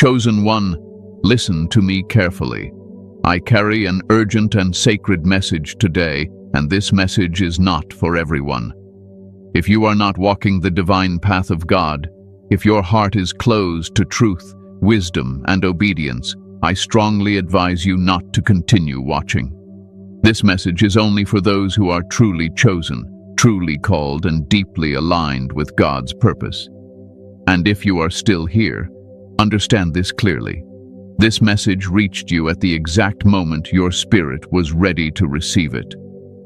Chosen one, listen to me carefully. I carry an urgent and sacred message today, and this message is not for everyone. If you are not walking the divine path of God, if your heart is closed to truth, wisdom, and obedience, I strongly advise you not to continue watching. This message is only for those who are truly chosen, truly called, and deeply aligned with God's purpose. And if you are still here, understand this clearly. This message reached you at the exact moment your spirit was ready to receive it.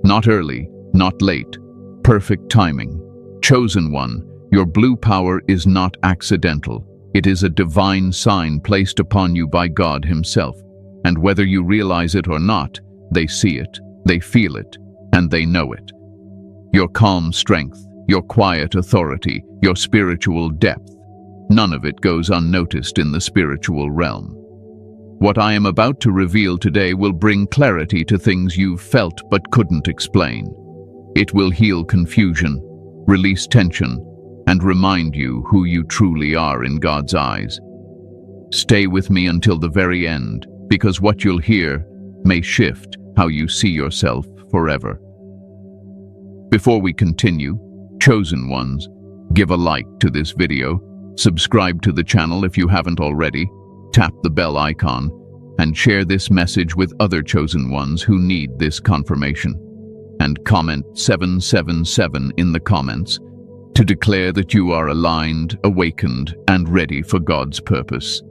Not early, not late. Perfect timing. Chosen one, your blue power is not accidental. It is a divine sign placed upon you by God Himself. And whether you realize it or not, they see it, they feel it, and they know it. Your calm strength, your quiet authority, your spiritual depth, none of it goes unnoticed in the spiritual realm. What I am about to reveal today will bring clarity to things you've felt but couldn't explain. It will heal confusion, release tension, and remind you who you truly are in God's eyes. Stay with me until the very end, because what you'll hear may shift how you see yourself forever. Before we continue, chosen ones, give a like to this video, subscribe to the channel if you haven't already, tap the bell icon, and share this message with other chosen ones who need this confirmation. And comment 777 in the comments to declare that you are aligned, awakened, and ready for God's purpose.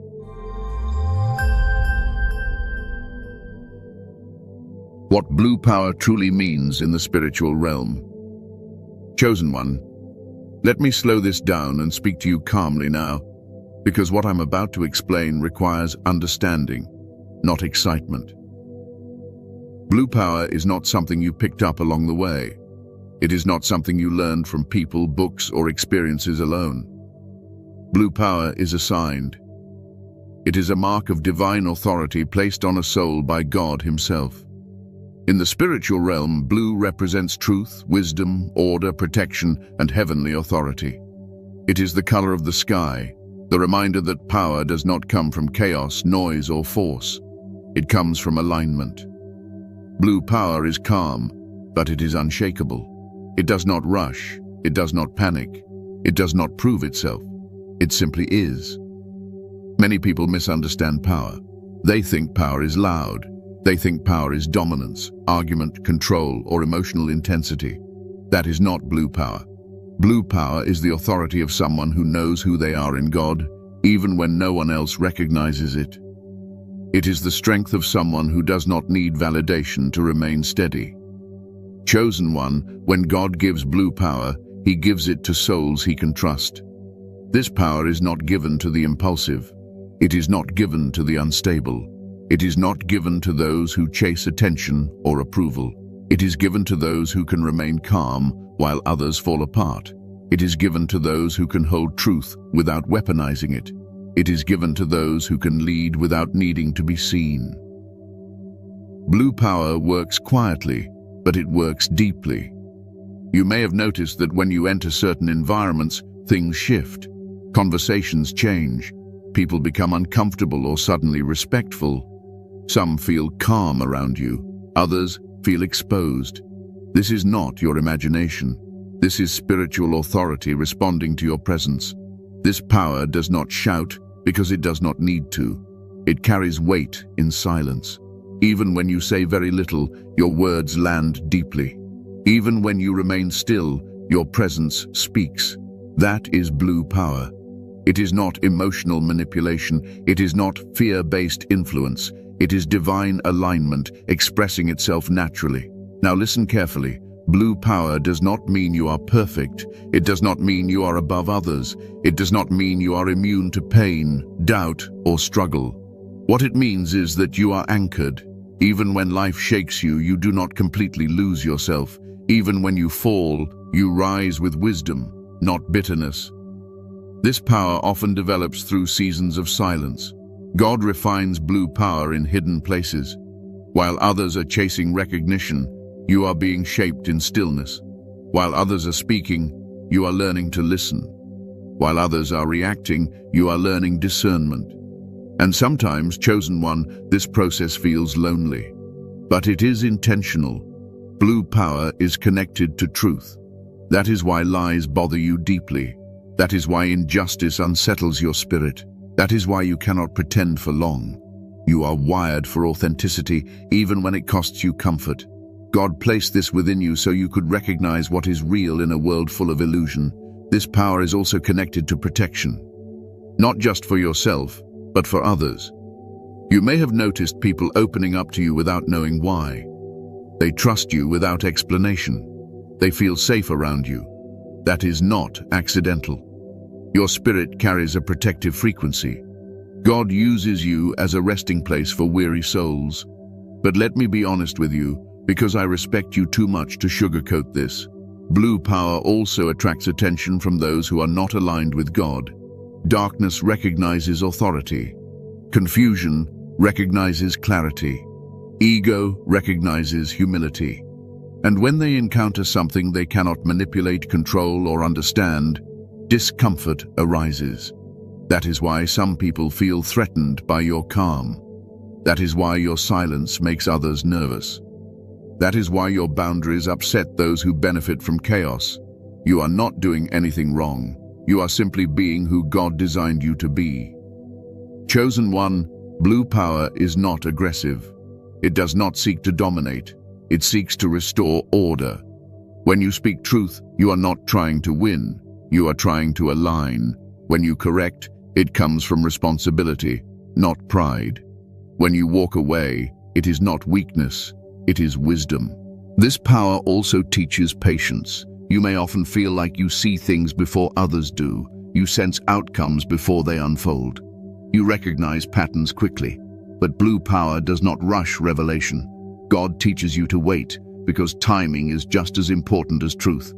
What blue power truly means in the spiritual realm. Chosen one, let me slow this down and speak to you calmly now, because what I'm about to explain requires understanding, not excitement. Blue power is not something you picked up along the way. It is not something you learned from people, books, or experiences alone. Blue power is assigned. It is a mark of divine authority placed on a soul by God Himself. In the spiritual realm, blue represents truth, wisdom, order, protection, and heavenly authority. It is the color of the sky, the reminder that power does not come from chaos, noise, or force. It comes from alignment. Blue power is calm, but it is unshakable. It does not rush. It does not panic. It does not prove itself. It simply is. Many people misunderstand power. They think power is loud. They think power is dominance, argument, control, or emotional intensity. That is not blue power. Blue power is the authority of someone who knows who they are in God, even when no one else recognizes it. It is the strength of someone who does not need validation to remain steady. Chosen one, when God gives blue power, He gives it to souls He can trust. This power is not given to the impulsive. It is not given to the unstable. It is not given to those who chase attention or approval. It is given to those who can remain calm while others fall apart. It is given to those who can hold truth without weaponizing it. It is given to those who can lead without needing to be seen. Blue power works quietly, but it works deeply. You may have noticed that when you enter certain environments, things shift. Conversations change. People become uncomfortable or suddenly respectful. Some feel calm around you. Others feel exposed. This is not your imagination. This is spiritual authority responding to your presence. This power does not shout because it does not need to. It carries weight in silence. Even when you say very little, your words land deeply. Even when you remain still, your presence speaks. That is blue power. It is not emotional manipulation. It is not fear-based influence. It is divine alignment expressing itself naturally. Now listen carefully. Blue power does not mean you are perfect. It does not mean you are above others. It does not mean you are immune to pain, doubt, or struggle. What it means is that you are anchored. Even when life shakes you, you do not completely lose yourself. Even when you fall, you rise with wisdom, not bitterness. This power often develops through seasons of silence. God refines blue power in hidden places. While others are chasing recognition, you are being shaped in stillness. While others are speaking, you are learning to listen. While others are reacting, you are learning discernment. And sometimes, chosen one, this process feels lonely. But it is intentional. Blue power is connected to truth. That is why lies bother you deeply. That is why injustice unsettles your spirit. That is why you cannot pretend for long. You are wired for authenticity, even when it costs you comfort. God placed this within you so you could recognize what is real in a world full of illusion. This power is also connected to protection. Not just for yourself, but for others. You may have noticed people opening up to you without knowing why. They trust you without explanation. They feel safe around you. That is not accidental. Your spirit carries a protective frequency. God uses you as a resting place for weary souls. But let me be honest with you, because I respect you too much to sugarcoat this. Blue power also attracts attention from those who are not aligned with God. Darkness recognizes authority. Confusion recognizes clarity. Ego recognizes humility. And when they encounter something they cannot manipulate, control, or understand, discomfort arises. That is why some people feel threatened by your calm. That is why your silence makes others nervous. That is why your boundaries upset those who benefit from chaos. You are not doing anything wrong. You are simply being who God designed you to be. Chosen one, blue power is not aggressive. It does not seek to dominate. It seeks to restore order. When you speak truth, you are not trying to win. You are trying to align. When you correct, it comes from responsibility, not pride. When you walk away, it is not weakness, it is wisdom. This power also teaches patience. You may often feel like you see things before others do. You sense outcomes before they unfold. You recognize patterns quickly. But blue power does not rush revelation. God teaches you to wait, because timing is just as important as truth.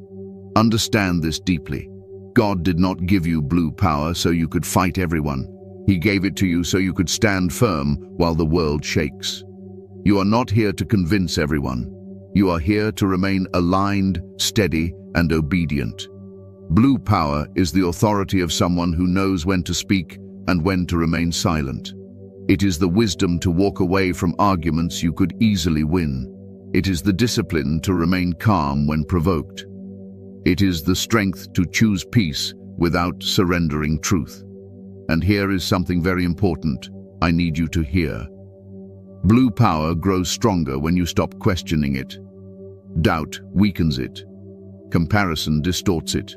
Understand this deeply. God did not give you blue power so you could fight everyone. He gave it to you so you could stand firm while the world shakes. You are not here to convince everyone. You are here to remain aligned, steady, and obedient. Blue power is the authority of someone who knows when to speak and when to remain silent. It is the wisdom to walk away from arguments you could easily win. It is the discipline to remain calm when provoked. It is the strength to choose peace without surrendering truth. And here is something very important I need you to hear. Blue power grows stronger when you stop questioning it. Doubt weakens it. Comparison distorts it.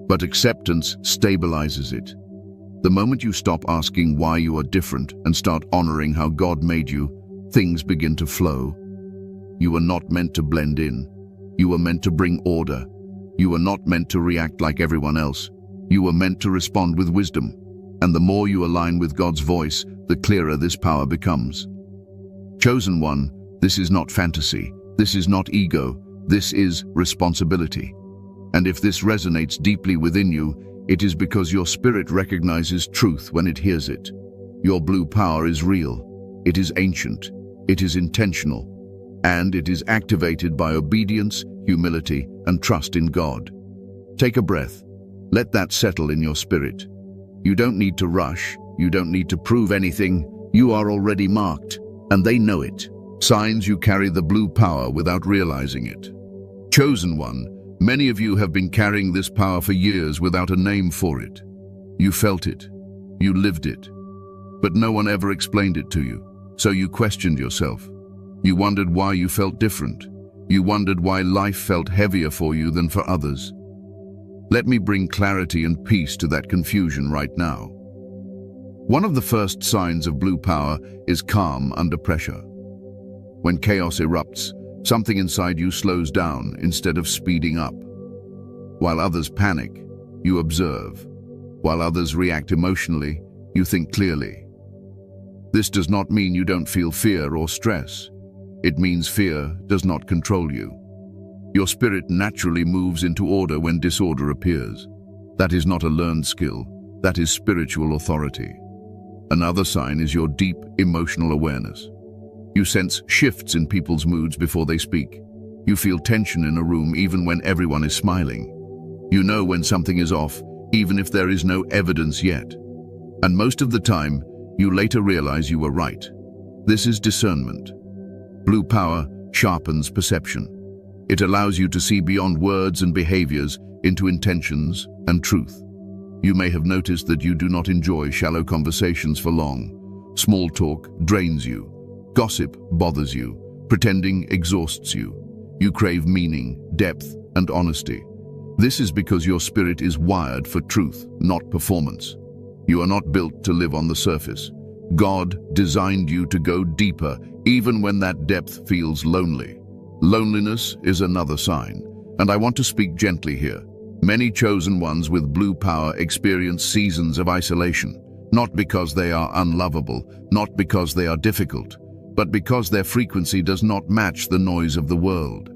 But acceptance stabilizes it. The moment you stop asking why you are different and start honoring how God made you, things begin to flow. You were not meant to blend in. You were meant to bring order. You were not meant to react like everyone else. You were meant to respond with wisdom. And the more you align with God's voice, the clearer this power becomes. Chosen one, this is not fantasy. This is not ego. This is responsibility. And if this resonates deeply within you, it is because your spirit recognizes truth when it hears it. Your blue power is real. It is ancient. It is intentional. And it is activated by obedience, humility, and trust in God. Take a breath. Let that settle in your spirit. You don't need to rush. You don't need to prove anything. You are already marked, and they know it. Signs you carry the blue power without realizing it. Chosen one, many of you have been carrying this power for years without a name for it. You felt it. You lived it. But no one ever explained it to you, so you questioned yourself. You wondered why you felt different. You wondered why life felt heavier for you than for others. Let me bring clarity and peace to that confusion right now. One of the first signs of blue power is calm under pressure. When chaos erupts, something inside you slows down instead of speeding up. While others panic, you observe. While others react emotionally, you think clearly. This does not mean you don't feel fear or stress. It means fear does not control you. Your spirit naturally moves into order when disorder appears. That is not a learned skill. That is spiritual authority. Another sign is your deep emotional awareness. You sense shifts in people's moods before they speak. You feel tension in a room even when everyone is smiling. You know when something is off, even if there is no evidence yet. And most of the time, You later realize you were right. This is discernment. Blue power sharpens perception. It allows you to see beyond words and behaviors into intentions and truth. You may have noticed that you do not enjoy shallow conversations for long. Small talk drains you. Gossip bothers you. Pretending exhausts you. You crave meaning, depth, and honesty. This is because your spirit is wired for truth, not performance. You are not built to live on the surface. God designed you to go deeper, even when that depth feels lonely. Loneliness is another sign, and I want to speak gently here. Many chosen ones with blue power experience seasons of isolation, not because they are unlovable, not because they are difficult, but because their frequency does not match the noise of the world.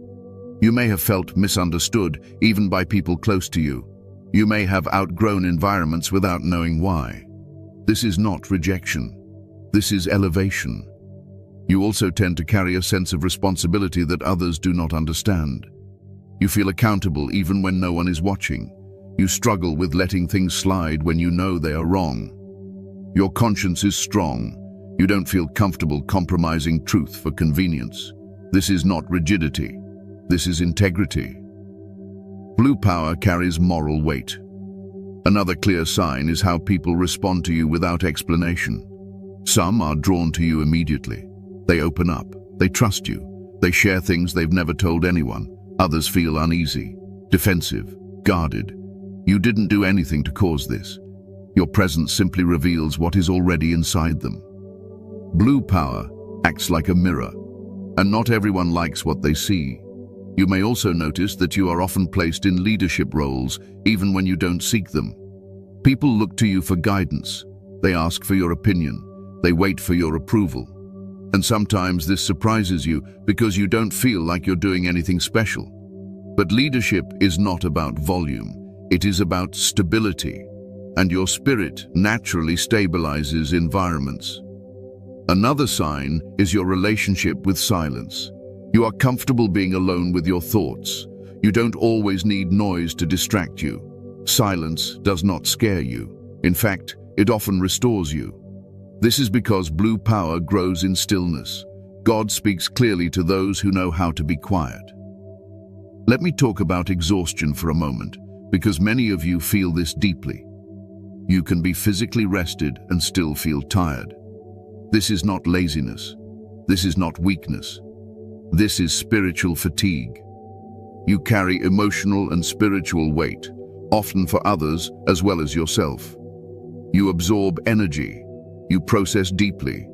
You may have felt misunderstood, even by people close to you. You may have outgrown environments without knowing why. This is not rejection. This is elevation. You also tend to carry a sense of responsibility that others do not understand. You feel accountable even when no one is watching. You struggle with letting things slide when you know they are wrong. Your conscience is strong. You don't feel comfortable compromising truth for convenience. This is not rigidity. This is integrity. Blue power carries moral weight. Another clear sign is how people respond to you without explanation. Some are drawn to you immediately. They open up. They trust you. They share things they've never told anyone. Others feel uneasy, defensive, guarded. You didn't do anything to cause this. Your presence simply reveals what is already inside them. Blue power acts like a mirror, and not everyone likes what they see. You may also notice that you are often placed in leadership roles, even when you don't seek them. People look to you for guidance. They ask for your opinion. They wait for your approval. And sometimes this surprises you because you don't feel like you're doing anything special. But leadership is not about volume. It is about stability. And your spirit naturally stabilizes environments. Another sign is your relationship with silence. You are comfortable being alone with your thoughts. You don't always need noise to distract you. Silence does not scare you. In fact, it often restores you. This is because blue power grows in stillness. God speaks clearly to those who know how to be quiet. Let me talk about exhaustion for a moment, because many of you feel this deeply. You can be physically rested and still feel tired. This is not laziness. This is not weakness. This is spiritual fatigue. You carry emotional and spiritual weight, often for others as well as yourself. You absorb energy. You process deeply.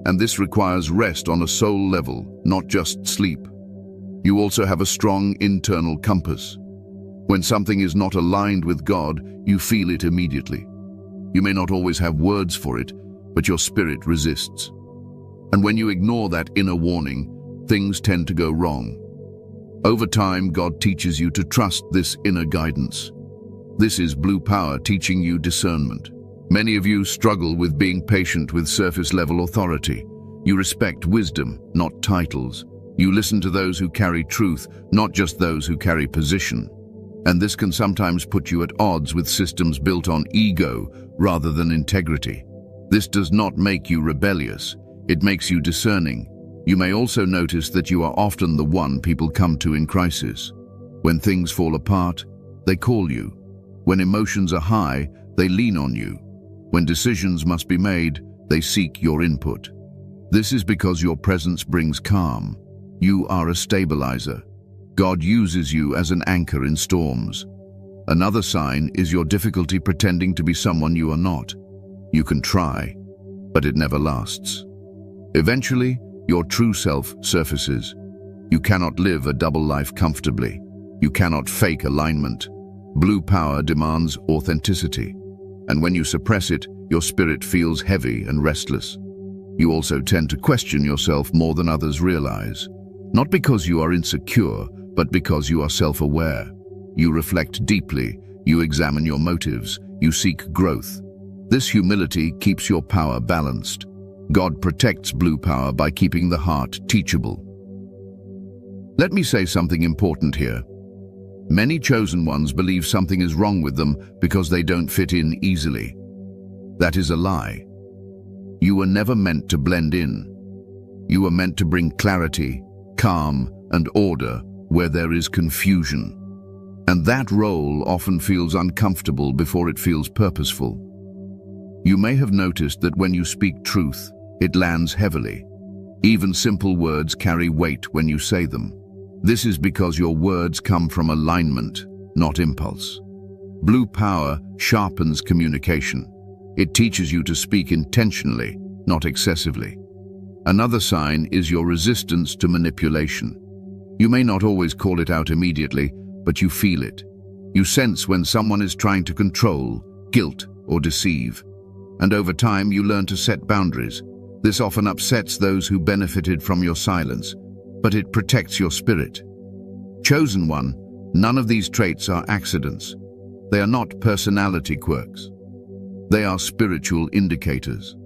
And this requires rest on a soul level, not just sleep. You also have a strong internal compass. When something is not aligned with God, you feel it immediately. You may not always have words for it, but your spirit resists. And when you ignore that inner warning, things tend to go wrong. Over time, God teaches you to trust this inner guidance. This is blue power teaching you discernment. Many of you struggle with being patient with surface-level authority. You respect wisdom, not titles. You listen to those who carry truth, not just those who carry position. And this can sometimes put you at odds with systems built on ego rather than integrity. This does not make you rebellious. It makes you discerning. You may also notice that you are often the one people come to in crisis. When things fall apart, they call you. When emotions are high, they lean on you. When decisions must be made, they seek your input. This is because your presence brings calm. You are a stabilizer. God uses you as an anchor in storms. Another sign is your difficulty pretending to be someone you are not. You can try, but it never lasts. Eventually, your true self surfaces. You cannot live a double life comfortably. You cannot fake alignment. Blue power demands authenticity. And when you suppress it, your spirit feels heavy and restless. You also tend to question yourself more than others realize. Not because you are insecure, but because you are self-aware. You reflect deeply. You examine your motives. You seek growth. This humility keeps your power balanced. God protects blue power by keeping the heart teachable. Let me say something important here. Many chosen ones believe something is wrong with them because they don't fit in easily. That is a lie. You were never meant to blend in. You were meant to bring clarity, calm, and order where there is confusion. And that role often feels uncomfortable before it feels purposeful. You may have noticed that when you speak truth, it lands heavily. Even simple words carry weight when you say them. This is because your words come from alignment, not impulse. Blue power sharpens communication. It teaches you to speak intentionally, not excessively. Another sign is your resistance to manipulation. You may not always call it out immediately, but you feel it. You sense when someone is trying to control, guilt, or deceive. And over time, you learn to set boundaries. This often upsets those who benefited from your silence, but it protects your spirit. Chosen one, none of these traits are accidents. They are not personality quirks. They are spiritual indicators.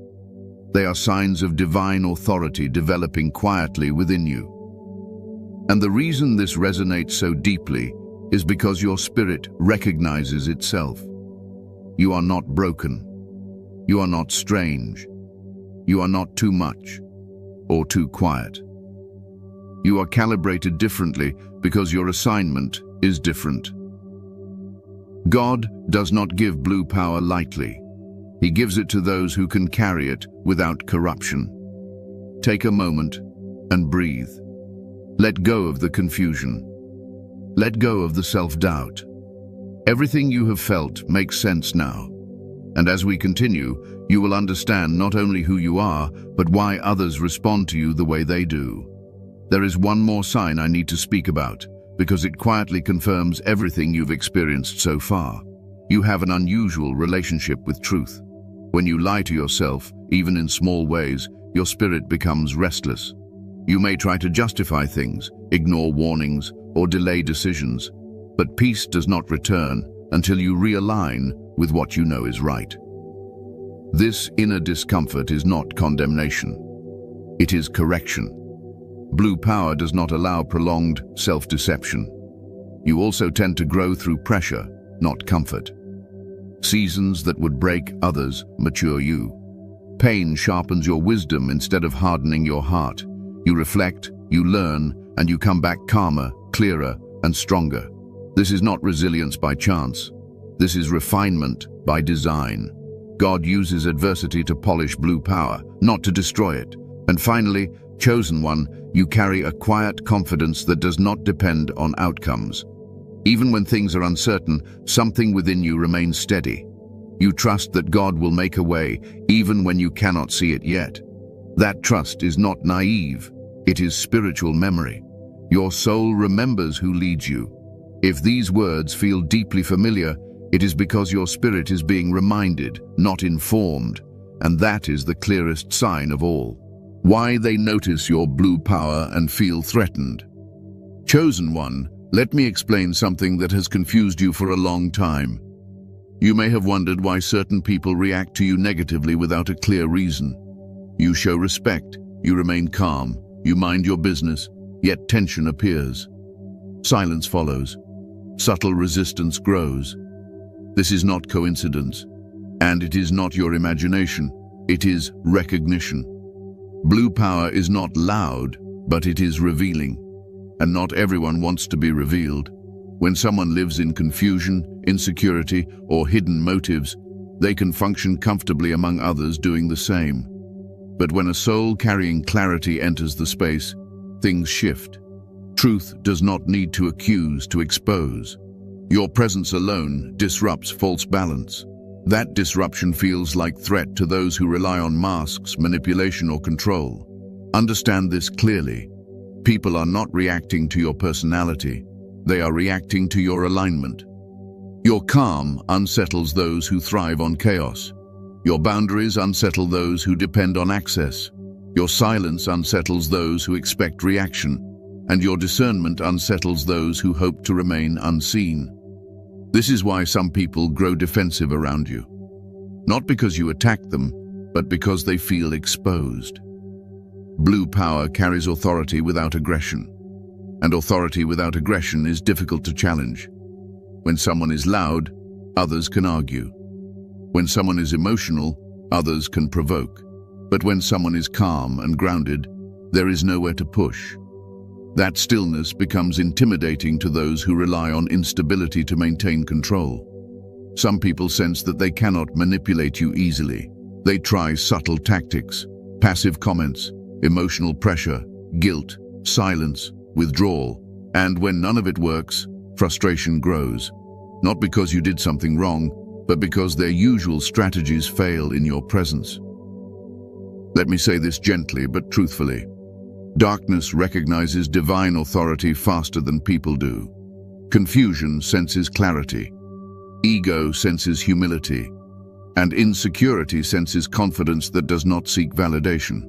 They are signs of divine authority developing quietly within you. And the reason this resonates so deeply is because your spirit recognizes itself. You are not broken. You are not strange. You are not too much or too quiet. You are calibrated differently because your assignment is different. God does not give blue power lightly. He gives it to those who can carry it without corruption. Take a moment and breathe. Let go of the confusion. Let go of the self-doubt. Everything you have felt makes sense now. And as we continue, you will understand not only who you are, but why others respond to you the way they do. There is one more sign I need to speak about, because it quietly confirms everything you've experienced so far. You have an unusual relationship with truth. When you lie to yourself, even in small ways, your spirit becomes restless. You may try to justify things, ignore warnings, or delay decisions, but peace does not return until you realign with what you know is right. This inner discomfort is not condemnation. It is correction. Blue power does not allow prolonged self-deception. You also tend to grow through pressure, not comfort. Seasons that would break others mature you. Pain sharpens your wisdom instead of hardening your heart. You reflect, you learn, and you come back calmer, clearer, and stronger. This is not resilience by chance. This is refinement by design. God uses adversity to polish blue power, not to destroy it. And finally, chosen one, you carry a quiet confidence that does not depend on outcomes. Even when things are uncertain, something within you remains steady. You trust that God will make a way, even when you cannot see it yet. That trust is not naive. It is spiritual memory. Your soul remembers who leads you. If these words feel deeply familiar, it is because your spirit is being reminded, not informed, and that is the clearest sign of all. Why they notice your blue power and feel threatened. Chosen one, let me explain something that has confused you for a long time. You may have wondered why certain people react to you negatively without a clear reason. You show respect, you remain calm, you mind your business, yet tension appears. Silence follows. Subtle resistance grows. This is not coincidence, and it is not your imagination. It is recognition. Blue power is not loud, but it is revealing. And not everyone wants to be revealed. When someone lives in confusion, insecurity, or hidden motives, they can function comfortably among others doing the same. But when a soul carrying clarity enters the space, things shift. Truth does not need to accuse to expose. Your presence alone disrupts false balance. That disruption feels like threat to those who rely on masks, manipulation, or control. Understand this clearly. People are not reacting to your personality. They are reacting to your alignment. Your calm unsettles those who thrive on chaos. Your boundaries unsettle those who depend on access. Your silence unsettles those who expect reaction. And your discernment unsettles those who hope to remain unseen. This is why some people grow defensive around you. Not because you attack them, but because they feel exposed. Blue power carries authority without aggression. And authority without aggression is difficult to challenge. When someone is loud, others can argue. When someone is emotional, others can provoke. But when someone is calm and grounded, there is nowhere to push. That stillness becomes intimidating to those who rely on instability to maintain control. Some people sense that they cannot manipulate you easily. They try subtle tactics, passive comments, emotional pressure, guilt, silence, withdrawal, and when none of it works, frustration grows. Not because you did something wrong, but because their usual strategies fail in your presence. Let me say this gently but truthfully. Darkness recognizes divine authority faster than people do. Confusion senses clarity. Ego senses humility. And insecurity senses confidence that does not seek validation.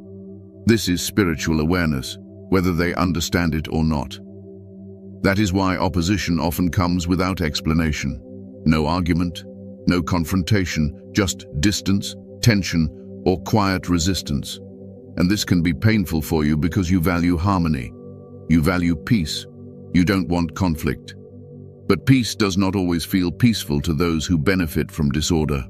This is spiritual awareness, whether they understand it or not. That is why opposition often comes without explanation. No argument, no confrontation, just distance, tension, or quiet resistance. And this can be painful for you because you value harmony. You value peace. You don't want conflict. But peace does not always feel peaceful to those who benefit from disorder.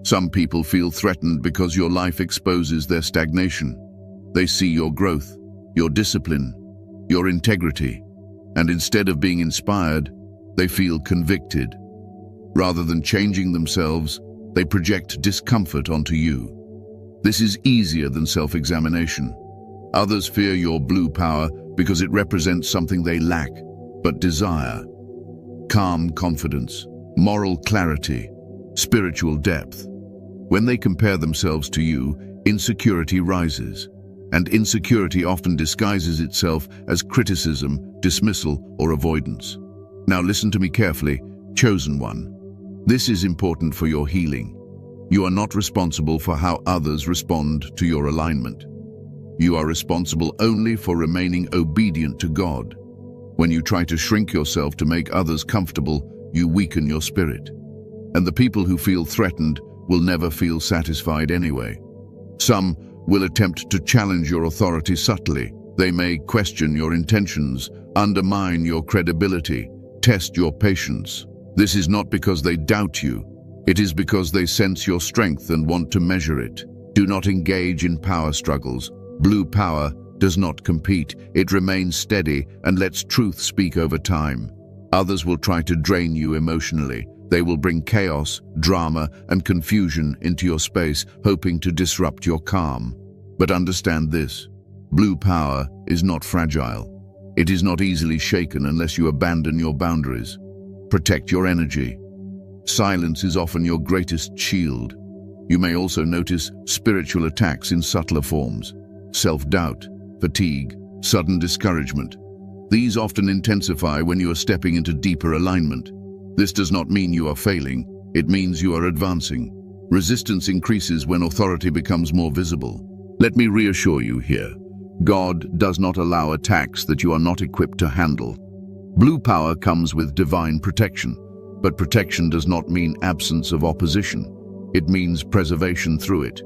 Some people feel threatened because your life exposes their stagnation. They see your growth, your discipline, your integrity, and instead of being inspired, they feel convicted. Rather than changing themselves, they project discomfort onto you. This is easier than self-examination. Others fear your blue power because it represents something they lack, but desire. Calm confidence, moral clarity, spiritual depth. When they compare themselves to you, insecurity rises. And insecurity often disguises itself as criticism, dismissal, or avoidance. Now listen to me carefully, chosen one. This is important for your healing. You are not responsible for how others respond to your alignment. You are responsible only for remaining obedient to God. When you try to shrink yourself to make others comfortable, you weaken your spirit. And the people who feel threatened will never feel satisfied anyway. Some will attempt to challenge your authority subtly. They may question your intentions, undermine your credibility, test your patience. This is not because they doubt you. It is because they sense your strength and want to measure it. Do not engage in power struggles. Blue power does not compete. It remains steady and lets truth speak over time. Others will try to drain you emotionally. They will bring chaos, drama, and confusion into your space, hoping to disrupt your calm. But understand this: blue power is not fragile. It is not easily shaken unless you abandon your boundaries. Protect your energy. Silence is often your greatest shield. You may also notice spiritual attacks in subtler forms: self-doubt, fatigue, sudden discouragement. These often intensify when you are stepping into deeper alignment. This does not mean you are failing. It means you are advancing. Resistance increases when authority becomes more visible. Let me reassure you here. God does not allow attacks that you are not equipped to handle. Blue power comes with divine protection, but protection does not mean absence of opposition. It means preservation through it.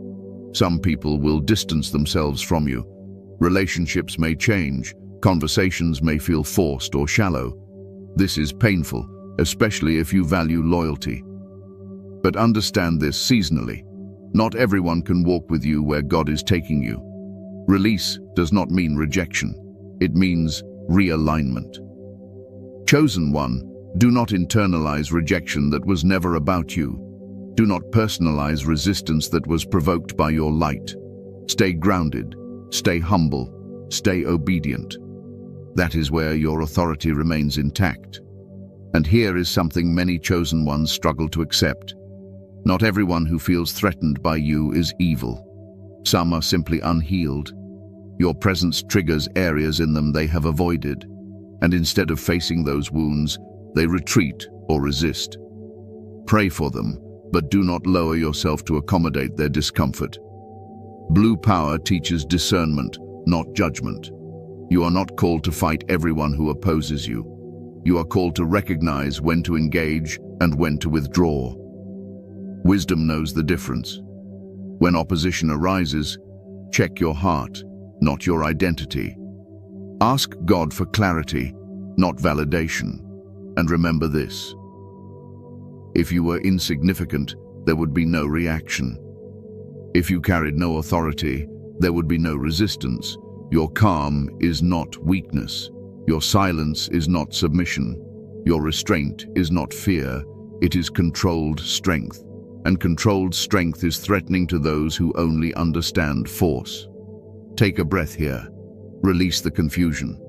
Some people will distance themselves from you. Relationships may change. Conversations may feel forced or shallow. This is painful, especially if you value loyalty. But understand this seasonally. Not everyone can walk with you where God is taking you. Release does not mean rejection. It means realignment. Chosen one, do not internalize rejection that was never about you. Do not personalize resistance that was provoked by your light. Stay grounded, stay humble, stay obedient. That is where your authority remains intact. And here is something many chosen ones struggle to accept. Not everyone who feels threatened by you is evil. Some are simply unhealed. Your presence triggers areas in them they have avoided, and instead of facing those wounds, they retreat or resist. Pray for them, but do not lower yourself to accommodate their discomfort. Blue power teaches discernment, not judgment. You are not called to fight everyone who opposes you. You are called to recognize when to engage and when to withdraw. Wisdom knows the difference. When opposition arises, check your heart, not your identity. Ask God for clarity, not validation. And remember this: if you were insignificant, there would be no reaction. If you carried no authority, there would be no resistance. Your calm is not weakness. Your silence is not submission. Your restraint is not fear. It is controlled strength. And controlled strength is threatening to those who only understand force. Take a breath here. Release the confusion.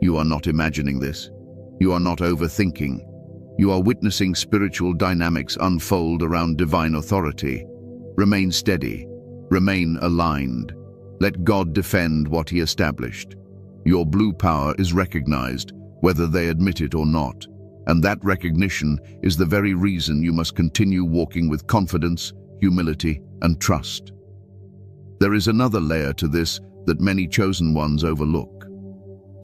You are not imagining this. You are not overthinking. You are witnessing spiritual dynamics unfold around divine authority. Remain steady. Remain aligned. Let God defend what He established. Your blue power is recognized, whether they admit it or not. And that recognition is the very reason you must continue walking with confidence, humility, and trust. There is another layer to this that many chosen ones overlook.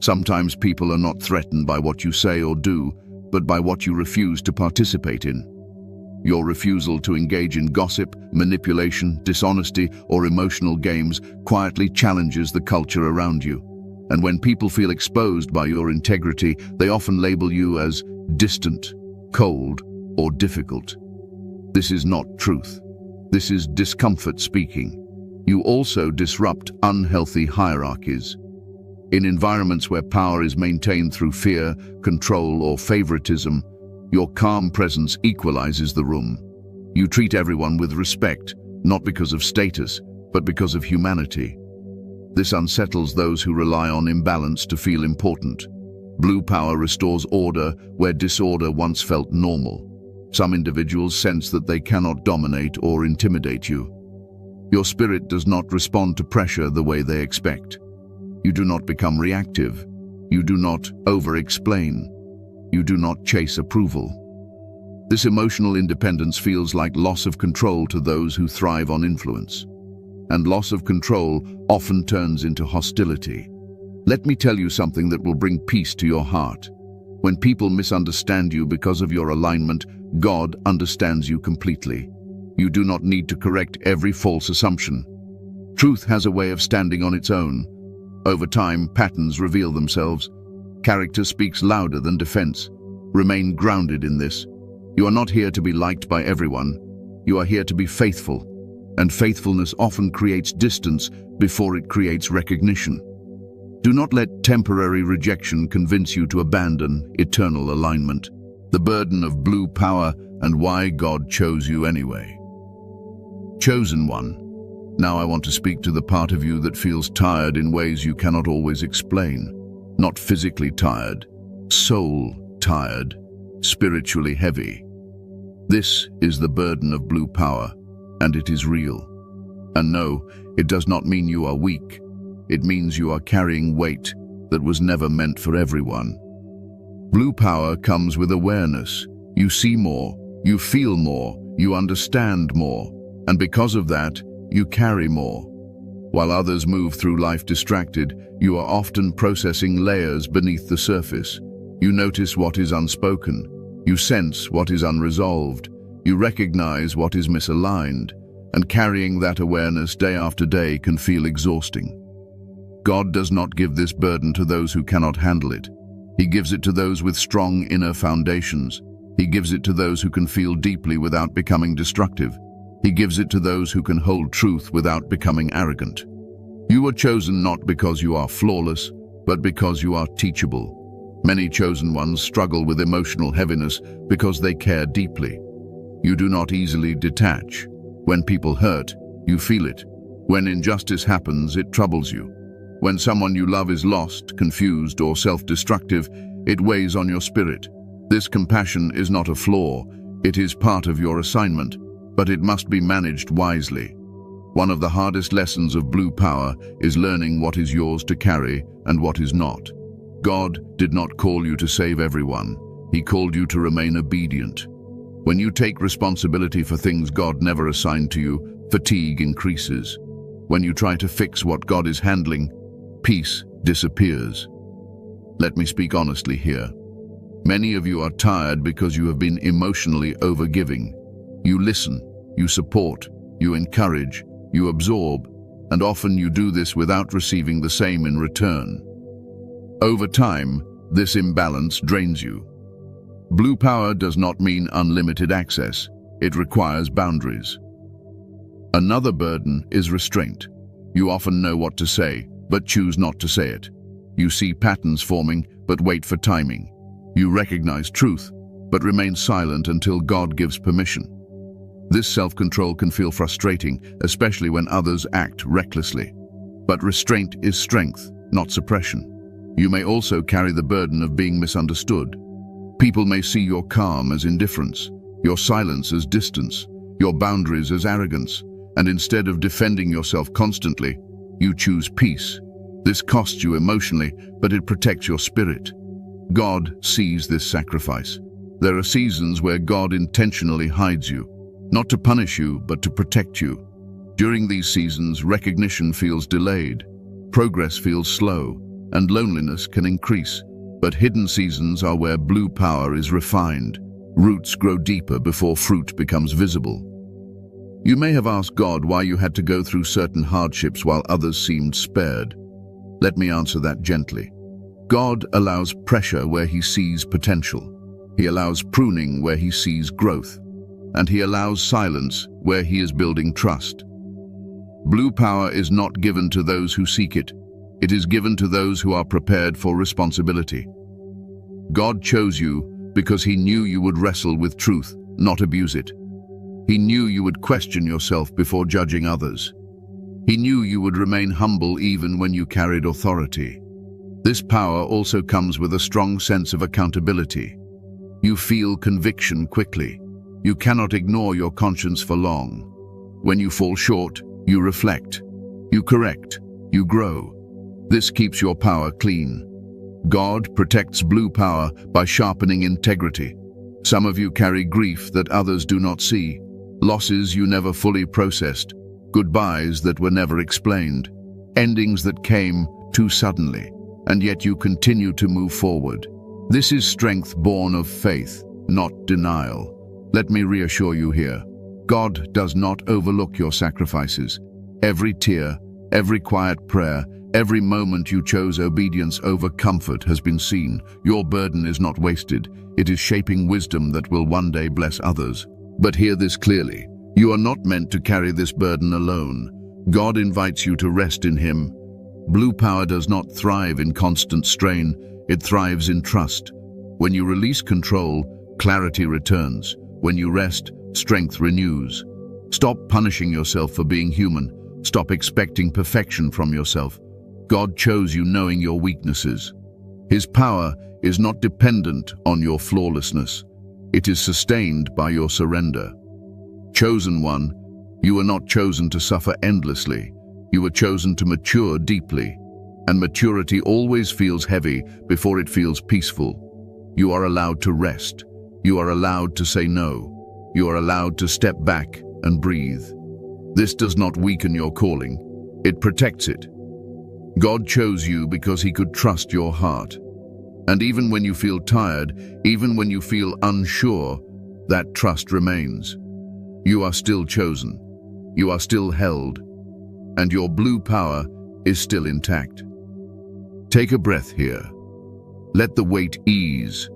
Sometimes people are not threatened by what you say or do, but by what you refuse to participate in. Your refusal to engage in gossip, manipulation, dishonesty, or emotional games quietly challenges the culture around you. And when people feel exposed by your integrity, they often label you as distant, cold, or difficult. This is not truth. This is discomfort speaking. You also disrupt unhealthy hierarchies. In environments where power is maintained through fear, control, or favoritism, your calm presence equalizes the room. You treat everyone with respect, not because of status, but because of humanity. This unsettles those who rely on imbalance to feel important. Blue power restores order where disorder once felt normal. Some individuals sense that they cannot dominate or intimidate you. Your spirit does not respond to pressure the way they expect. You do not become reactive. You do not over-explain. You do not chase approval. This emotional independence feels like loss of control to those who thrive on influence. And loss of control often turns into hostility. Let me tell you something that will bring peace to your heart. When people misunderstand you because of your alignment, God understands you completely. You do not need to correct every false assumption. Truth has a way of standing on its own. Over time, patterns reveal themselves. Character speaks louder than defense. Remain grounded in this. You are not here to be liked by everyone. You are here to be faithful. And faithfulness often creates distance before it creates recognition. Do not let temporary rejection convince you to abandon eternal alignment. The burden of blue power and why God chose you anyway. Chosen one. Now I want to speak to the part of you that feels tired in ways you cannot always explain. Not physically tired, soul tired, spiritually heavy. This is the burden of blue power, and it is real. And no, it does not mean you are weak. It means you are carrying weight that was never meant for everyone. Blue power comes with awareness. You see more, you feel more, you understand more, and because of that, you carry more. While others move through life distracted, you are often processing layers beneath the surface. You notice what is unspoken. You sense what is unresolved. You recognize what is misaligned. And carrying that awareness day after day can feel exhausting. God does not give this burden to those who cannot handle it. He gives it to those with strong inner foundations. He gives it to those who can feel deeply without becoming destructive. He gives it to those who can hold truth without becoming arrogant. You are chosen not because you are flawless, but because you are teachable. Many chosen ones struggle with emotional heaviness because they care deeply. You do not easily detach. When people hurt, you feel it. When injustice happens, it troubles you. When someone you love is lost, confused, or self-destructive, it weighs on your spirit. This compassion is not a flaw. It is part of your assignment, but it must be managed wisely. One of the hardest lessons of blue power is learning what is yours to carry and what is not. God did not call you to save everyone. He called you to remain obedient. When you take responsibility for things God never assigned to you, fatigue increases. When you try to fix what God is handling, peace disappears. Let me speak honestly here. Many of you are tired because you have been emotionally overgiving. You listen, you support, you encourage, you absorb, and often you do this without receiving the same in return. Over time, this imbalance drains you. Blue power does not mean unlimited access. It requires boundaries. Another burden is restraint. You often know what to say, but choose not to say it. You see patterns forming, but wait for timing. You recognize truth, but remain silent until God gives permission. This self-control can feel frustrating, especially when others act recklessly. But restraint is strength, not suppression. You may also carry the burden of being misunderstood. People may see your calm as indifference, your silence as distance, your boundaries as arrogance, and instead of defending yourself constantly, you choose peace. This costs you emotionally, but it protects your spirit. God sees this sacrifice. There are seasons where God intentionally hides you, not to punish you, but to protect you. During these seasons, recognition feels delayed, progress feels slow, and loneliness can increase. But hidden seasons are where blue power is refined. Roots grow deeper before fruit becomes visible. You may have asked God why you had to go through certain hardships while others seemed spared. Let me answer that gently. God allows pressure where He sees potential. He allows pruning where He sees growth. And He allows silence where He is building trust. Blue power is not given to those who seek it. It is given to those who are prepared for responsibility. God chose you because He knew you would wrestle with truth, not abuse it. He knew you would question yourself before judging others. He knew you would remain humble even when you carried authority. This power also comes with a strong sense of accountability. You feel conviction quickly. You cannot ignore your conscience for long. When you fall short, you reflect. You correct. You grow. This keeps your power clean. God protects blue power by sharpening integrity. Some of you carry grief that others do not see, losses you never fully processed, goodbyes that were never explained, endings that came too suddenly, and yet you continue to move forward. This is strength born of faith, not denial. Let me reassure you here. God does not overlook your sacrifices. Every tear, every quiet prayer, every moment you chose obedience over comfort has been seen. Your burden is not wasted. It is shaping wisdom that will one day bless others. But hear this clearly. You are not meant to carry this burden alone. God invites you to rest in Him. Blue power does not thrive in constant strain. It thrives in trust. When you release control, clarity returns. When you rest, strength renews. Stop punishing yourself for being human. Stop expecting perfection from yourself. God chose you knowing your weaknesses. His power is not dependent on your flawlessness. It is sustained by your surrender. Chosen one, you were not chosen to suffer endlessly. You were chosen to mature deeply. And maturity always feels heavy before it feels peaceful. You are allowed to rest. You are allowed to say no. You are allowed to step back and breathe. This does not weaken your calling. It protects it. God chose you because He could trust your heart. And even when you feel tired, even when you feel unsure, that trust remains. You are still chosen. You are still held. And your blue power is still intact. Take a breath here. Let the weight ease.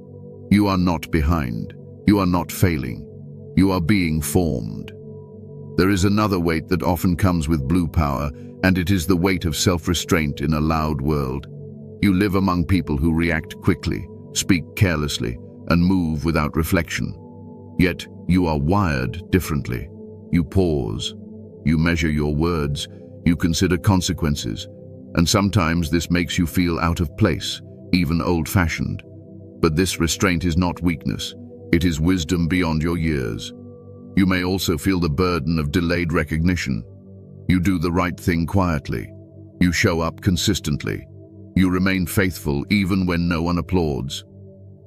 You are not behind. You are not failing. You are being formed. There is another weight that often comes with blue power, and it is the weight of self-restraint in a loud world. You live among people who react quickly, speak carelessly, and move without reflection. Yet you are wired differently. You pause. You measure your words. You consider consequences. And sometimes this makes you feel out of place, even old-fashioned. But this restraint is not weakness. It is wisdom beyond your years. You may also feel the burden of delayed recognition. You do the right thing quietly. You show up consistently. You remain faithful even when no one applauds.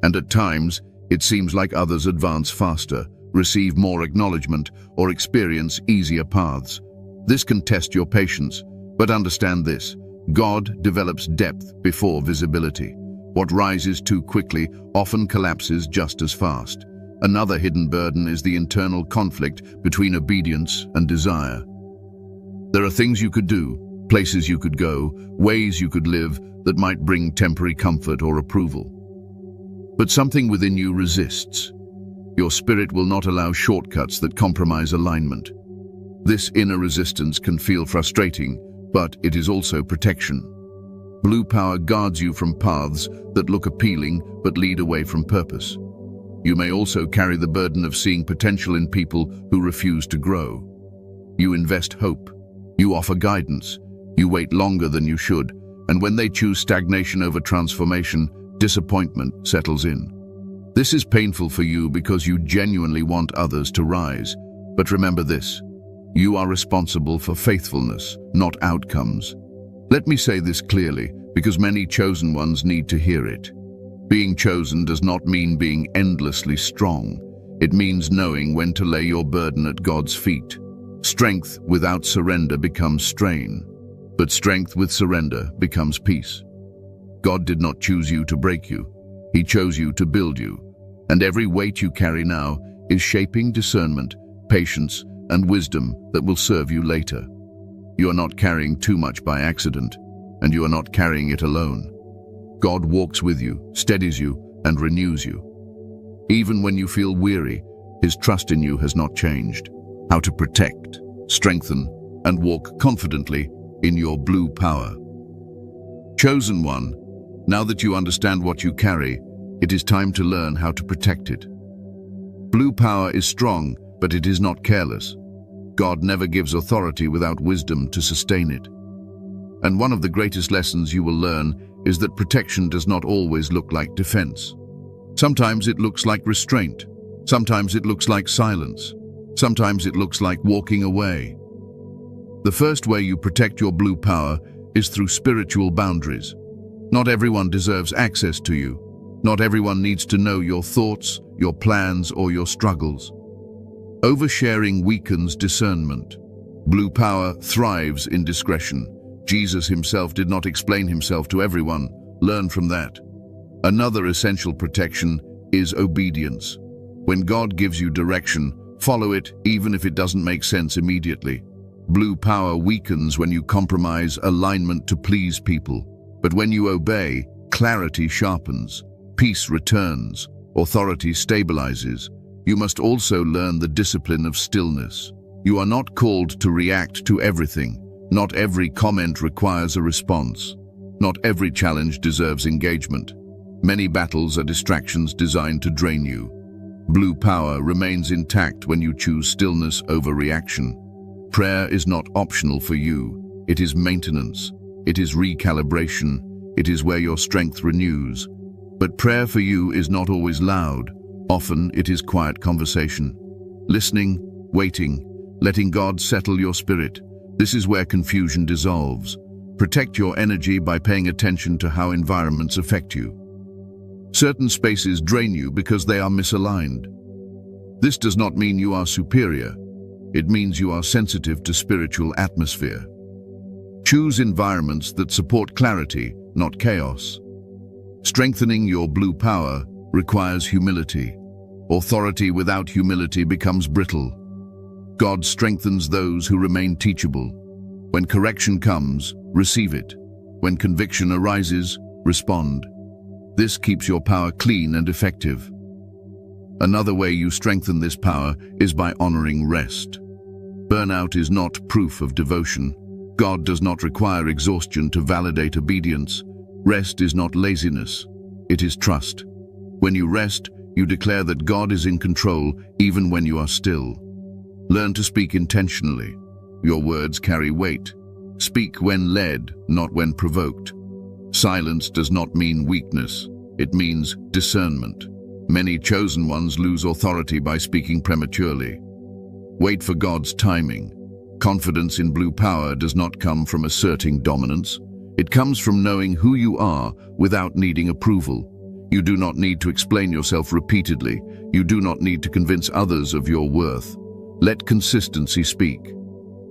And at times, it seems like others advance faster, receive more acknowledgement, or experience easier paths. This can test your patience, but understand this. God develops depth before visibility. What rises too quickly often collapses just as fast. Another hidden burden is the internal conflict between obedience and desire. There are things you could do, places you could go, ways you could live that might bring temporary comfort or approval. But something within you resists. Your spirit will not allow shortcuts that compromise alignment. This inner resistance can feel frustrating, but it is also protection. Blue power guards you from paths that look appealing but lead away from purpose. You may also carry the burden of seeing potential in people who refuse to grow. You invest hope. You offer guidance. You wait longer than you should, and when they choose stagnation over transformation, disappointment settles in. This is painful for you because you genuinely want others to rise. But remember this: you are responsible for faithfulness, not outcomes. Let me say this clearly, because many chosen ones need to hear it. Being chosen does not mean being endlessly strong. It means knowing when to lay your burden at God's feet. Strength without surrender becomes strain, but strength with surrender becomes peace. God did not choose you to break you. He chose you to build you. And every weight you carry now is shaping discernment, patience, and wisdom that will serve you later. You are not carrying too much by accident, and you are not carrying it alone. God walks with you, steadies you, and renews you. Even when you feel weary, His trust in you has not changed. How to protect, strengthen, and walk confidently in your blue power. Chosen one, now that you understand what you carry, it is time to learn how to protect it. Blue power is strong, but it is not careless. God never gives authority without wisdom to sustain it. And one of the greatest lessons you will learn is that protection does not always look like defense. Sometimes it looks like restraint. Sometimes it looks like silence. Sometimes it looks like walking away. The first way you protect your blue power is through spiritual boundaries. Not everyone deserves access to you. Not everyone needs to know your thoughts, your plans, or your struggles. Oversharing weakens discernment. Blue power thrives in discretion. Jesus Himself did not explain Himself to everyone. Learn from that. Another essential protection is obedience. When God gives you direction, follow it even if it doesn't make sense immediately. Blue power weakens when you compromise alignment to please people. But when you obey, clarity sharpens, peace returns, authority stabilizes. You must also learn the discipline of stillness. You are not called to react to everything. Not every comment requires a response. Not every challenge deserves engagement. Many battles are distractions designed to drain you. Blue power remains intact when you choose stillness over reaction. Prayer is not optional for you. It is maintenance. It is recalibration. It is where your strength renews. But prayer for you is not always loud. Often it is quiet conversation. Listening, waiting, letting God settle your spirit. This is where confusion dissolves. Protect your energy by paying attention to how environments affect you. Certain spaces drain you because they are misaligned. This does not mean you are superior. It means you are sensitive to spiritual atmosphere. Choose environments that support clarity, not chaos. Strengthening your blue power requires humility. Authority without humility becomes brittle. God strengthens those who remain teachable. When correction comes, receive it. When conviction arises, respond. This keeps your power clean and effective. Another way you strengthen this power is by honoring rest. Burnout is not proof of devotion. God does not require exhaustion to validate obedience. Rest is not laziness. It is trust. When you rest, you declare that God is in control even when you are still. Learn to speak intentionally. Your words carry weight. Speak when led, not when provoked. Silence does not mean weakness. It means discernment. Many chosen ones lose authority by speaking prematurely. Wait for God's timing. Confidence in blue power does not come from asserting dominance. It comes from knowing who you are without needing approval. You do not need to explain yourself repeatedly. You do not need to convince others of your worth. Let consistency speak.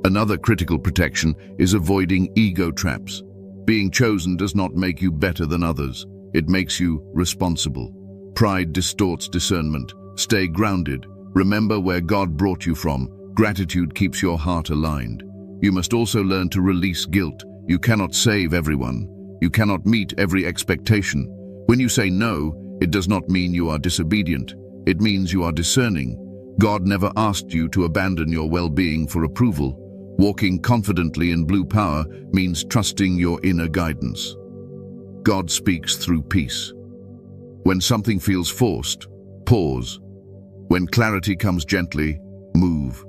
Another critical protection is avoiding ego traps. Being chosen does not make you better than others. It makes you responsible. Pride distorts discernment. Stay grounded. Remember where God brought you from. Gratitude keeps your heart aligned. You must also learn to release guilt. You cannot save everyone. You cannot meet every expectation. When you say no, it does not mean you are disobedient. It means you are discerning. God never asked you to abandon your well-being for approval. Walking confidently in blue power means trusting your inner guidance. God speaks through peace. When something feels forced, pause. When clarity comes gently, move.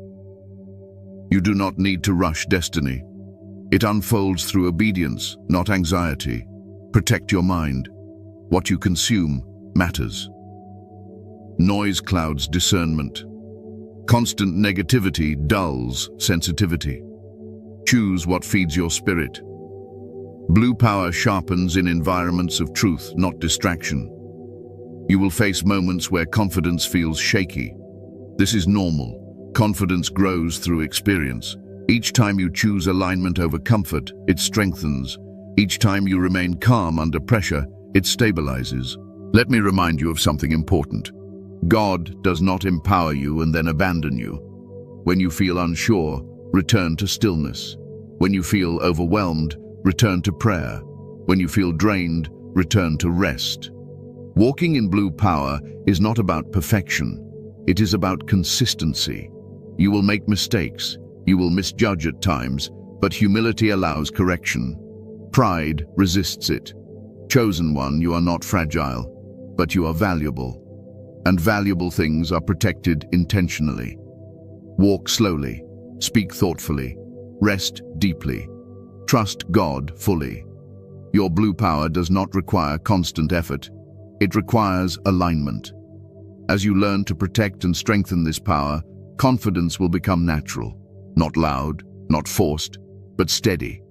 You do not need to rush destiny. It unfolds through obedience, not anxiety. Protect your mind. What you consume matters. Noise clouds discernment. Constant negativity dulls sensitivity. Choose what feeds your spirit. Blue power sharpens in environments of truth, not distraction. You will face moments where confidence feels shaky. This is normal. Confidence grows through experience. Each time you choose alignment over comfort, it strengthens. Each time you remain calm under pressure, it stabilizes. Let me remind you of something important. God does not empower you and then abandon you. When you feel unsure, return to stillness. When you feel overwhelmed, return to prayer. When you feel drained, return to rest. Walking in blue power is not about perfection. It is about consistency. You will make mistakes. You will misjudge at times, but humility allows correction. Pride resists it. Chosen one, you are not fragile, but you are valuable. And valuable things are protected intentionally. Walk slowly, speak thoughtfully, rest deeply. Trust God fully. Your blue power does not require constant effort. It requires alignment. As you learn to protect and strengthen this power, confidence will become natural. Not loud, not forced, but steady.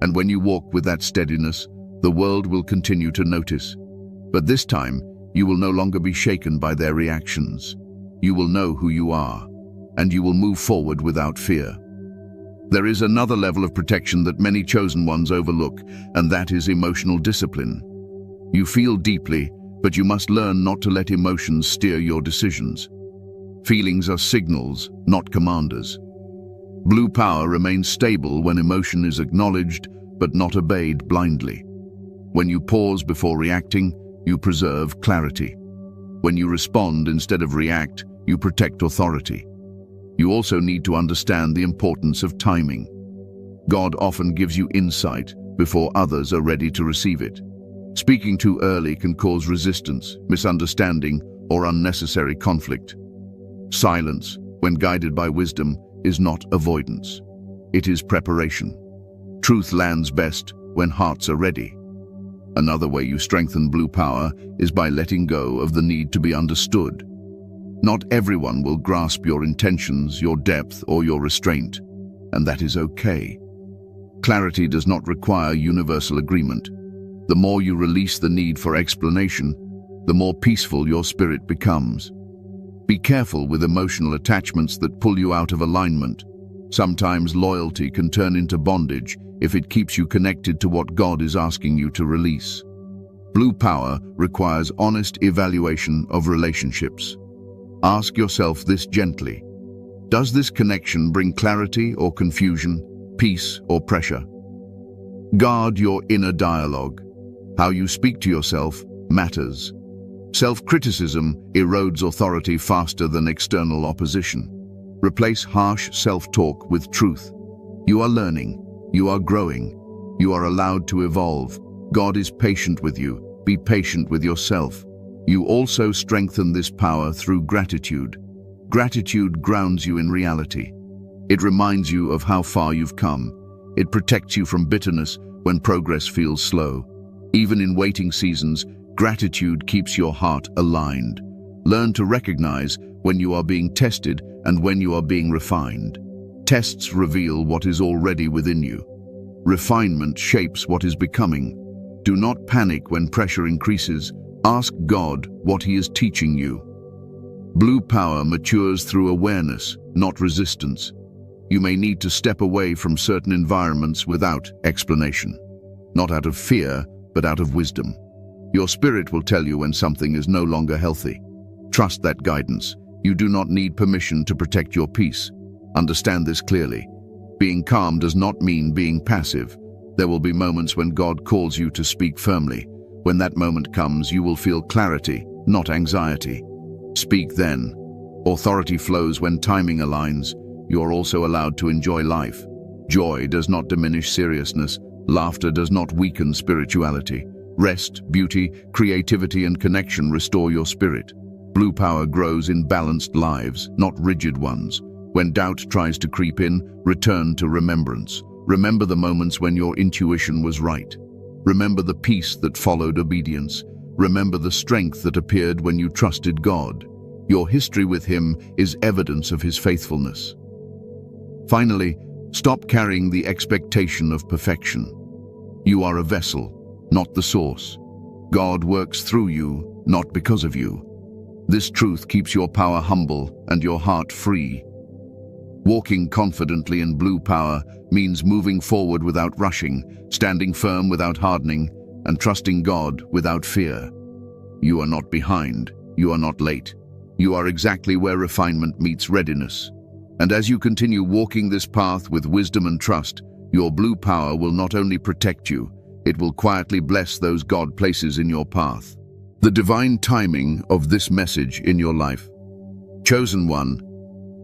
And when you walk with that steadiness, the world will continue to notice. But this time, you will no longer be shaken by their reactions. You will know who you are, and you will move forward without fear. There is another level of protection that many chosen ones overlook, and that is emotional discipline. You feel deeply, but you must learn not to let emotions steer your decisions. Feelings are signals, not commanders. Blue power remains stable when emotion is acknowledged, but not obeyed blindly. When you pause before reacting, you preserve clarity. When you respond instead of react, you protect authority. You also need to understand the importance of timing. God often gives you insight before others are ready to receive it. Speaking too early can cause resistance, misunderstanding, or unnecessary conflict. Silence, when guided by wisdom, is not avoidance. It is preparation. Truth lands best when hearts are ready. Another way you strengthen blue power is by letting go of the need to be understood. Not everyone will grasp your intentions, your depth, or your restraint, and that is okay. Clarity does not require universal agreement. The more you release the need for explanation, the more peaceful your spirit becomes. Be careful with emotional attachments that pull you out of alignment. Sometimes loyalty can turn into bondage if it keeps you connected to what God is asking you to release. Blue power requires honest evaluation of relationships. Ask yourself this gently. Does this connection bring clarity or confusion, peace or pressure? Guard your inner dialogue. How you speak to yourself matters. Self-criticism erodes authority faster than external opposition. Replace harsh self-talk with truth. You are learning. You are growing. You are allowed to evolve. God is patient with you. Be patient with yourself. You also strengthen this power through gratitude. Gratitude grounds you in reality. It reminds you of how far you've come. It protects you from bitterness when progress feels slow. Even in waiting seasons, gratitude keeps your heart aligned. Learn to recognize when you are being tested and when you are being refined. Tests reveal what is already within you. Refinement shapes what is becoming. Do not panic when pressure increases. Ask God what He is teaching you. Blue power matures through awareness, not resistance. You may need to step away from certain environments without explanation. Not out of fear, but out of wisdom. Your spirit will tell you when something is no longer healthy. Trust that guidance. You do not need permission to protect your peace. Understand this clearly. Being calm does not mean being passive. There will be moments when God calls you to speak firmly. When that moment comes, you will feel clarity, not anxiety. Speak then. Authority flows when timing aligns. You are also allowed to enjoy life. Joy does not diminish seriousness. Laughter does not weaken spirituality. Rest, beauty, creativity, and connection restore your spirit. Blue power grows in balanced lives, not rigid ones. When doubt tries to creep in, return to remembrance. Remember the moments when your intuition was right. Remember the peace that followed obedience. Remember the strength that appeared when you trusted God. Your history with Him is evidence of His faithfulness. Finally, stop carrying the expectation of perfection. You are a vessel, not the source. God works through you, not because of you. This truth keeps your power humble and your heart free. Walking confidently in blue power means moving forward without rushing, standing firm without hardening, and trusting God without fear. You are not behind. You are not late. You are exactly where refinement meets readiness. And as you continue walking this path with wisdom and trust, your blue power will not only protect you, it will quietly bless those God places in your path. The divine timing of this message in your life. Chosen one,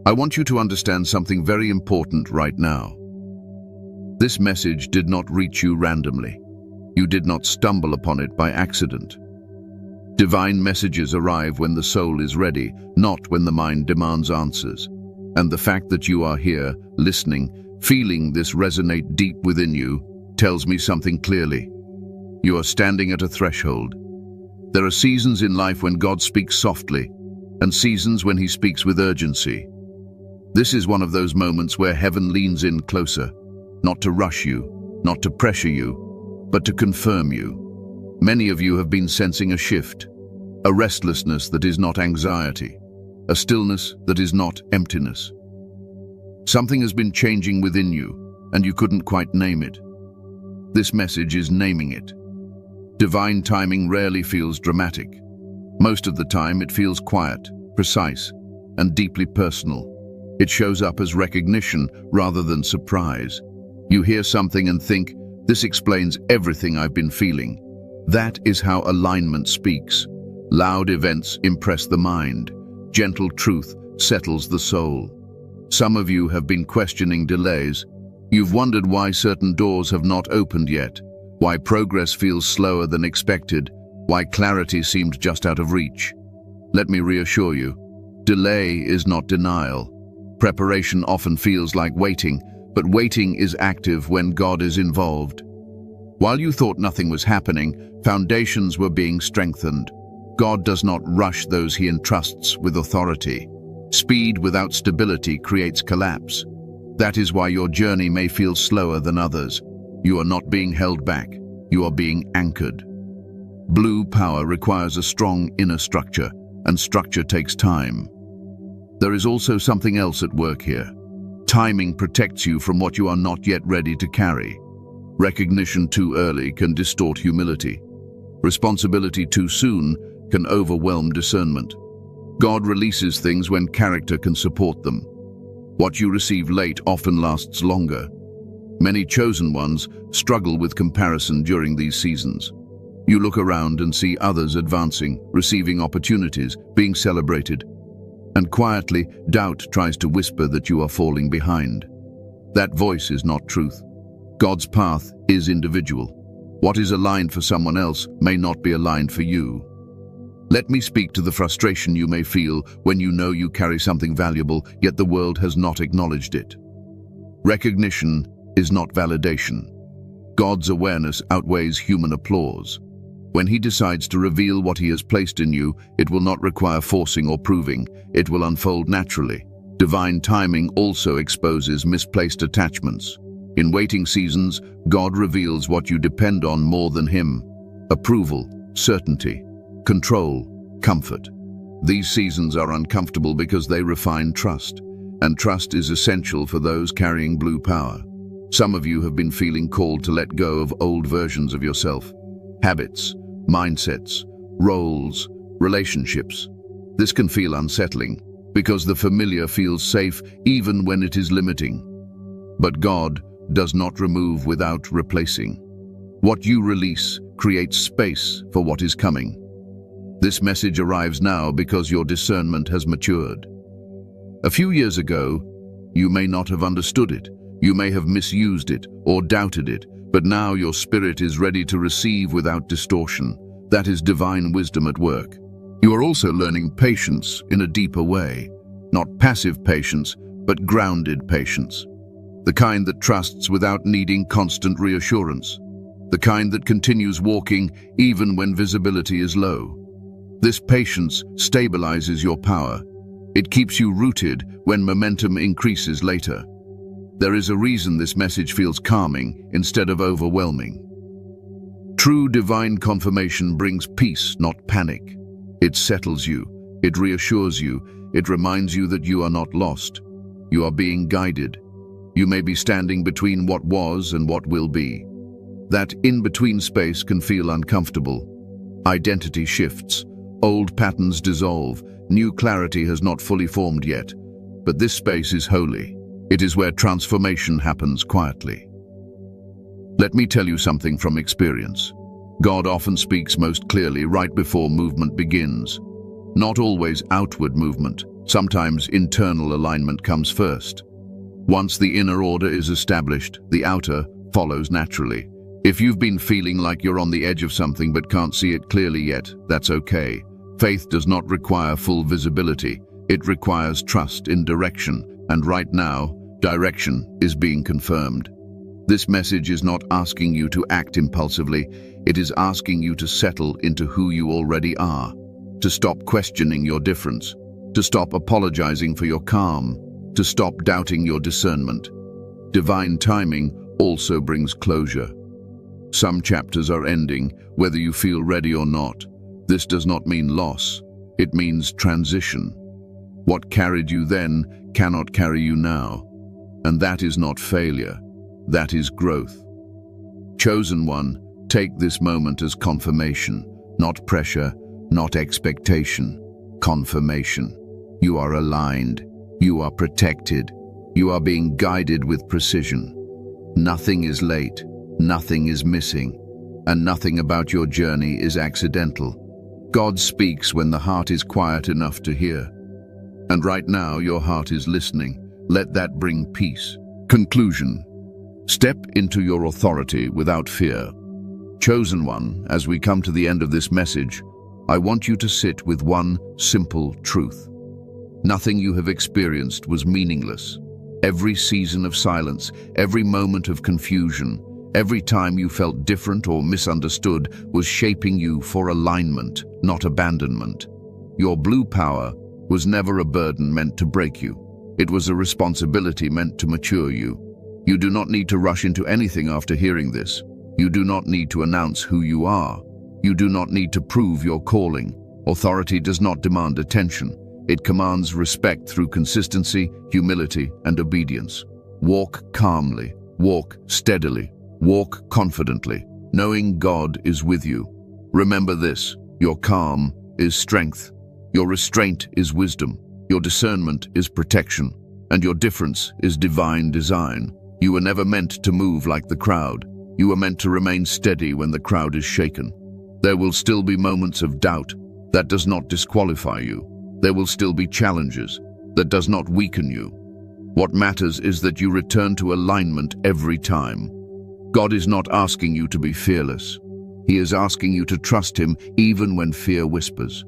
I want you to understand something very important right now. This message did not reach you randomly. You did not stumble upon it by accident. Divine messages arrive when the soul is ready, not when the mind demands answers. And the fact that you are here, listening, feeling this resonate deep within you, tells me something clearly. You are standing at a threshold. There are seasons in life when God speaks softly, and seasons when He speaks with urgency. This is one of those moments where heaven leans in closer, not to rush you, not to pressure you, but to confirm you. Many of you have been sensing a shift, a restlessness that is not anxiety, a stillness that is not emptiness. Something has been changing within you, and you couldn't quite name it. This message is naming it. Divine timing rarely feels dramatic. Most of the time it feels quiet, precise, and deeply personal. It shows up as recognition rather than surprise. You hear something and think, this explains everything I've been feeling. That is how alignment speaks. Loud events impress the mind. Gentle truth settles the soul. Some of you have been questioning delays. You've wondered why certain doors have not opened yet, why progress feels slower than expected, why clarity seemed just out of reach. Let me reassure you, delay is not denial. Preparation often feels like waiting, but waiting is active when God is involved. While you thought nothing was happening, foundations were being strengthened. God does not rush those He entrusts with authority. Speed without stability creates collapse. That is why your journey may feel slower than others. You are not being held back. You are being anchored. Blue power requires a strong inner structure, and structure takes time. There is also something else at work here. Timing protects you from what you are not yet ready to carry. Recognition too early can distort humility. Responsibility too soon can overwhelm discernment. God releases things when character can support them. What you receive late often lasts longer. Many chosen ones struggle with comparison during these seasons. You look around and see others advancing, receiving opportunities, being celebrated. And quietly, doubt tries to whisper that you are falling behind. That voice is not truth. God's path is individual. What is aligned for someone else may not be aligned for you. Let me speak to the frustration you may feel when you know you carry something valuable, yet the world has not acknowledged it. Recognition is not validation. God's awareness outweighs human applause. When He decides to reveal what He has placed in you, it will not require forcing or proving. It will unfold naturally. Divine timing also exposes misplaced attachments. In waiting seasons, God reveals what you depend on more than Him. Approval, certainty, control, comfort. These seasons are uncomfortable because they refine trust, and trust is essential for those carrying blue power. Some of you have been feeling called to let go of old versions of yourself. Habits, mindsets, roles, relationships. This can feel unsettling because the familiar feels safe even when it is limiting. But God does not remove without replacing. What you release creates space for what is coming. This message arrives now because your discernment has matured. A few years ago, you may not have understood it. You may have misused it or doubted it, but now your spirit is ready to receive without distortion. That is divine wisdom at work. You are also learning patience in a deeper way. Not passive patience, but grounded patience. The kind that trusts without needing constant reassurance. The kind that continues walking even when visibility is low. This patience stabilizes your power. It keeps you rooted when momentum increases later. There is a reason this message feels calming instead of overwhelming. True divine confirmation brings peace, not panic. It settles you, it reassures you, it reminds you that you are not lost. You are being guided. You may be standing between what was and what will be. That in-between space can feel uncomfortable. Identity shifts, old patterns dissolve, new clarity has not fully formed yet. But this space is holy. It is where transformation happens quietly. Let me tell you something from experience. God often speaks most clearly right before movement begins. Not always outward movement. Sometimes internal alignment comes first. Once the inner order is established, the outer follows naturally. If you've been feeling like you're on the edge of something but can't see it clearly yet, that's okay. Faith does not require full visibility. It requires trust in direction, and right now, direction is being confirmed. This message is not asking you to act impulsively. It is asking you to settle into who you already are, to stop questioning your difference, to stop apologizing for your calm, to stop doubting your discernment. Divine timing also brings closure. Some chapters are ending, whether you feel ready or not. This does not mean loss. It means transition. What carried you then cannot carry you now. And that is not failure. That is growth. Chosen one, take this moment as confirmation, not pressure, not expectation. Confirmation. You are aligned. You are protected. You are being guided with precision. Nothing is late. Nothing is missing. And nothing about your journey is accidental. God speaks when the heart is quiet enough to hear. And right now your heart is listening. Let that bring peace. Conclusion. Step into your authority without fear. Chosen one, as we come to the end of this message, I want you to sit with one simple truth. Nothing you have experienced was meaningless. Every season of silence, every moment of confusion, every time you felt different or misunderstood was shaping you for alignment, not abandonment. Your blue power was never a burden meant to break you. It was a responsibility meant to mature you. You do not need to rush into anything after hearing this. You do not need to announce who you are. You do not need to prove your calling. Authority does not demand attention. It commands respect through consistency, humility, and obedience. Walk calmly. Walk steadily. Walk confidently, knowing God is with you. Remember this: your calm is strength. Your restraint is wisdom. Your discernment is protection. And your difference is divine design. You were never meant to move like the crowd. You were meant to remain steady when the crowd is shaken. There will still be moments of doubt. That does not disqualify you. There will still be challenges. That does not weaken you. What matters is that you return to alignment every time. God is not asking you to be fearless. He is asking you to trust Him even when fear whispers.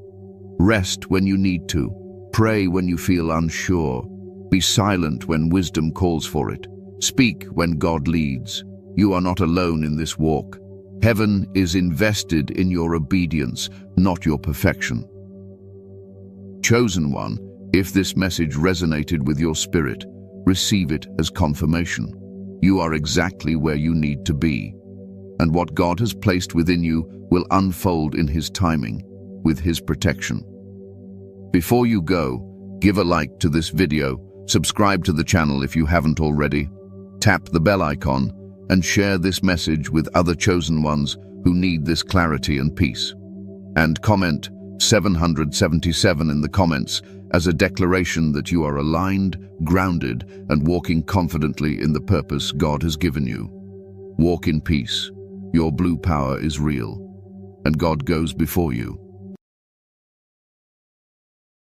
Rest when you need to. Pray when you feel unsure. Be silent when wisdom calls for it. Speak when God leads. You are not alone in this walk. Heaven is invested in your obedience, not your perfection. Chosen one, if this message resonated with your spirit, receive it as confirmation. You are exactly where you need to be. And what God has placed within you will unfold in His timing, with His protection. Before you go, give a like to this video, subscribe to the channel if you haven't already, tap the bell icon, and share this message with other chosen ones who need this clarity and peace. And comment 777 in the comments as a declaration that you are aligned, grounded, and walking confidently in the purpose God has given you. Walk in peace. Your blue power is real, and God goes before you.